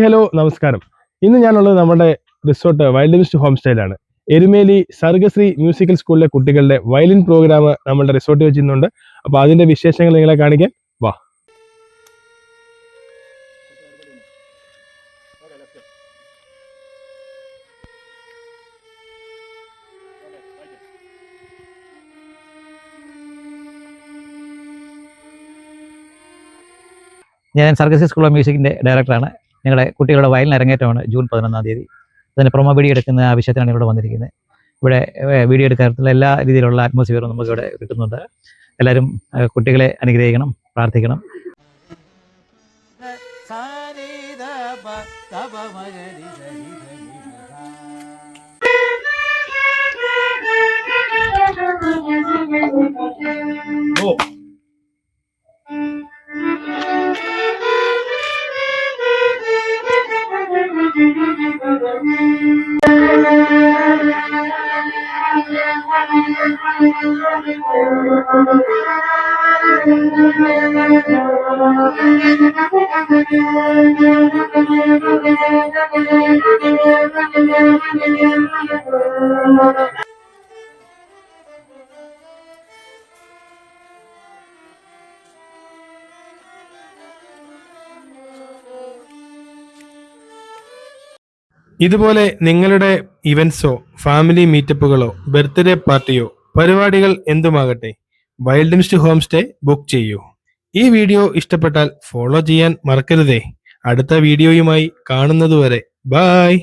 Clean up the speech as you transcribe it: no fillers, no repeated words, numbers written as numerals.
Hello നമസ്കാരം. ഇന്ന് ഞാനുള്ളത് നമ്മുടെ റിസോർട്ട് വൈൽഡ് മിസ്റ്റ് ഹോം സ്റ്റൈലാണ്. എരുമേലി സർഗശ്രീ മ്യൂസിക്കൽ സ്കൂളിലെ കുട്ടികളുടെ വയലിൻ പ്രോഗ്രാം നമ്മുടെ റിസോർട്ടിൽ വെച്ചിരുന്നുണ്ട്. അപ്പോൾ അതിന്റെ വിശേഷങ്ങൾ നിങ്ങളെ കാണിക്കാൻ വാ. ഞാൻ സർഗശ്രീ സ്കൂൾ ഓഫ് മ്യൂസിക്കിൻ്റെ ഡയറക്ടറാണ്. ഞങ്ങളുടെ കുട്ടികളുടെ വയലിൻ അരങ്ങേറ്റമാണ് ജൂൺ 11-ാം തീയതി. അതിന് പ്രൊമോ വീഡിയോ എടുക്കുന്ന ആവശ്യത്തിനാണ് ഇവിടെ വന്നിരിക്കുന്നത്. ഇവിടെ വീഡിയോ എടുക്കാനുള്ള എല്ലാ രീതിയിലുള്ള അറ്റ്മോസ്ഫിയറും നമുക്കിവിടെ കിട്ടുന്നുണ്ട്. എല്ലാവരും കുട്ടികളെ അനുഗ്രഹിക്കണം, പ്രാർത്ഥിക്കണം. ഇതുപോലെ നിങ്ങളുടെ ഇവന്റ്സോ ഫാമിലി മീറ്റപ്പുകളോ ബർത്ത്ഡേ പാർട്ടിയോ പരിപാടികൾ എന്തുമാകട്ടെ wild mist home stay book ചെയ്യൂ. ഈ വീഡിയോ ഇഷ്ടപ്പെട്ടാൽ ഫോളോ ചെയ്യാൻ മറക്കരുതേ. അടുത്ത വീഡിയോയുമായി കാണുന്നതുവരെ ബൈ.